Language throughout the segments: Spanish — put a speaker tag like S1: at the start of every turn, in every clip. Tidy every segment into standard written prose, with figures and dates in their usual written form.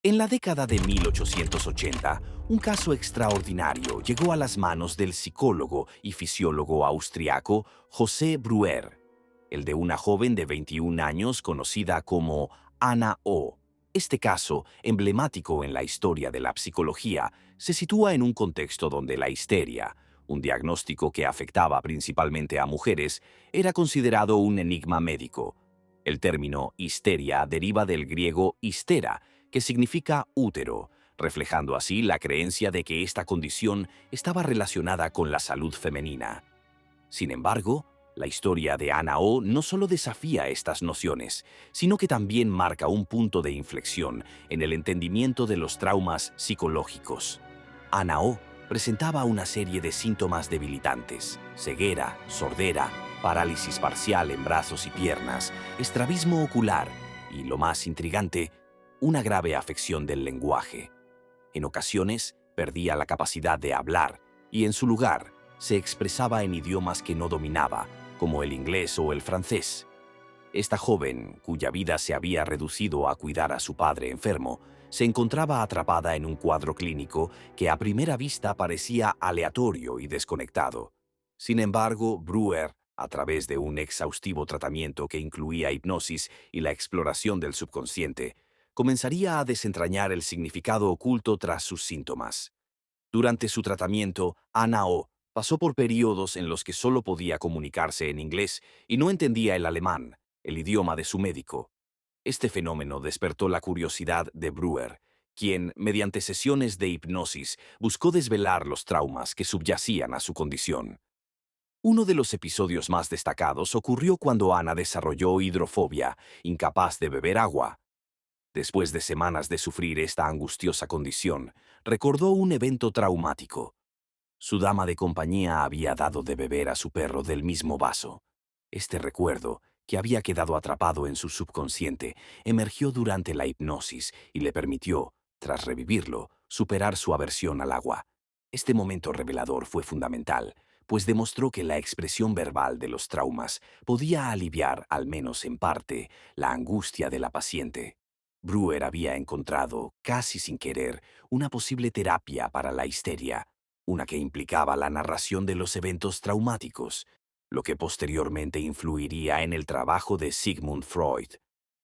S1: En la década de 1880, un caso extraordinario llegó a las manos del psicólogo y fisiólogo austriaco José Breuer, el de una joven de 21 años conocida como Anna O. Este caso, emblemático en la historia de la psicología, se sitúa en un contexto donde la histeria, un diagnóstico que afectaba principalmente a mujeres, era considerado un enigma médico. El término histeria deriva del griego histera, que significa útero, reflejando así la creencia de que esta condición estaba relacionada con la salud femenina. Sin embargo, la historia de Ana O no solo desafía estas nociones, sino que también marca un punto de inflexión en el entendimiento de los traumas psicológicos. Ana O presentaba una serie de síntomas debilitantes: ceguera, sordera, parálisis parcial en brazos y piernas, estrabismo ocular y, lo más intrigante, una grave afección del lenguaje. En ocasiones, perdía la capacidad de hablar y, en su lugar, se expresaba en idiomas que no dominaba, como el inglés o el francés. Esta joven, cuya vida se había reducido a cuidar a su padre enfermo, se encontraba atrapada en un cuadro clínico que a primera vista parecía aleatorio y desconectado. Sin embargo, Breuer, a través de un exhaustivo tratamiento que incluía hipnosis y la exploración del subconsciente, comenzaría a desentrañar el significado oculto tras sus síntomas. Durante su tratamiento, Ana O pasó por periodos en los que solo podía comunicarse en inglés y no entendía el alemán, el idioma de su médico. Este fenómeno despertó la curiosidad de Breuer, quien, mediante sesiones de hipnosis, buscó desvelar los traumas que subyacían a su condición. Uno de los episodios más destacados ocurrió cuando Ana desarrolló hidrofobia, incapaz de beber agua. Después de semanas de sufrir esta angustiosa condición, recordó un evento traumático. Su dama de compañía había dado de beber a su perro del mismo vaso. Este recuerdo, que había quedado atrapado en su subconsciente, emergió durante la hipnosis y le permitió, tras revivirlo, superar su aversión al agua. Este momento revelador fue fundamental, pues demostró que la expresión verbal de los traumas podía aliviar, al menos en parte, la angustia de la paciente. Breuer había encontrado, casi sin querer, una posible terapia para la histeria, una que implicaba la narración de los eventos traumáticos, lo que posteriormente influiría en el trabajo de Sigmund Freud.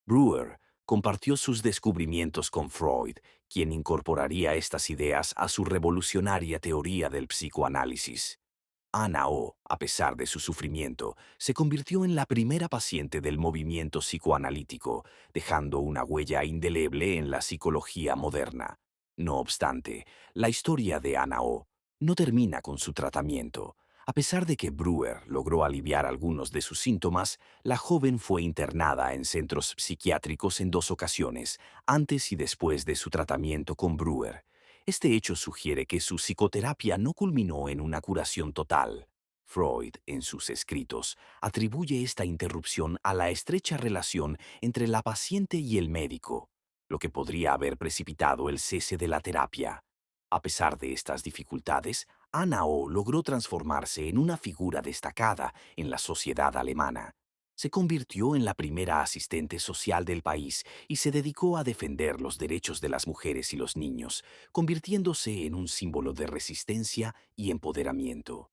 S1: Breuer compartió sus descubrimientos con Freud, quien incorporaría estas ideas a su revolucionaria teoría del psicoanálisis. Ana O, a pesar de su sufrimiento, se convirtió en la primera paciente del movimiento psicoanalítico, dejando una huella indeleble en la psicología moderna. No obstante, la historia de Ana O no termina con su tratamiento. A pesar de que Breuer logró aliviar algunos de sus síntomas, la joven fue internada en centros psiquiátricos en 2 ocasiones, antes y después de su tratamiento con Breuer. Este hecho sugiere que su psicoterapia no culminó en una curación total. Freud, en sus escritos, atribuye esta interrupción a la estrecha relación entre la paciente y el médico, lo que podría haber precipitado el cese de la terapia. A pesar de estas dificultades, Anna O logró transformarse en una figura destacada en la sociedad alemana. Se convirtió en la primera asistente social del país y se dedicó a defender los derechos de las mujeres y los niños, convirtiéndose en un símbolo de resistencia y empoderamiento.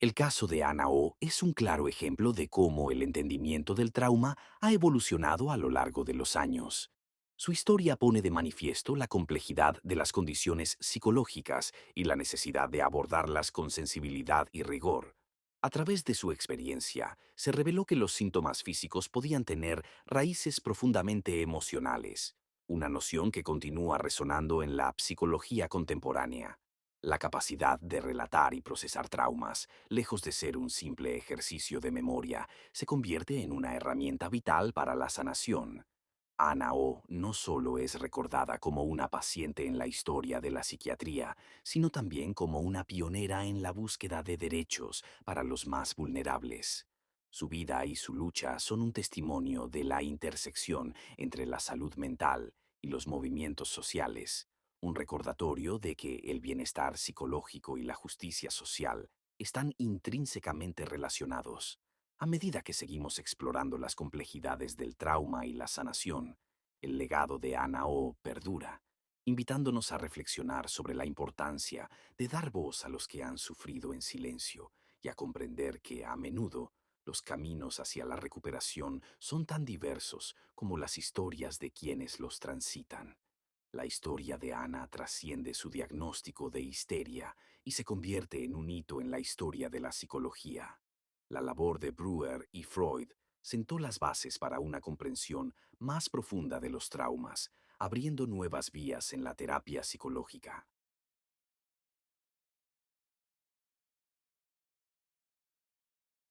S1: El caso de Ana O es un claro ejemplo de cómo el entendimiento del trauma ha evolucionado a lo largo de los años. Su historia pone de manifiesto la complejidad de las condiciones psicológicas y la necesidad de abordarlas con sensibilidad y rigor. A través de su experiencia, se reveló que los síntomas físicos podían tener raíces profundamente emocionales, una noción que continúa resonando en la psicología contemporánea. La capacidad de relatar y procesar traumas, lejos de ser un simple ejercicio de memoria, se convierte en una herramienta vital para la sanación. Ana O no solo es recordada como una paciente en la historia de la psiquiatría, sino también como una pionera en la búsqueda de derechos para los más vulnerables. Su vida y su lucha son un testimonio de la intersección entre la salud mental y los movimientos sociales, un recordatorio de que el bienestar psicológico y la justicia social están intrínsecamente relacionados. A medida que seguimos explorando las complejidades del trauma y la sanación, el legado de Ana O perdura, invitándonos a reflexionar sobre la importancia de dar voz a los que han sufrido en silencio y a comprender que a menudo los caminos hacia la recuperación son tan diversos como las historias de quienes los transitan. La historia de Ana trasciende su diagnóstico de histeria y se convierte en un hito en la historia de la psicología. La labor de Breuer y Freud sentó las bases para una comprensión más profunda de los traumas, abriendo nuevas vías en la terapia psicológica.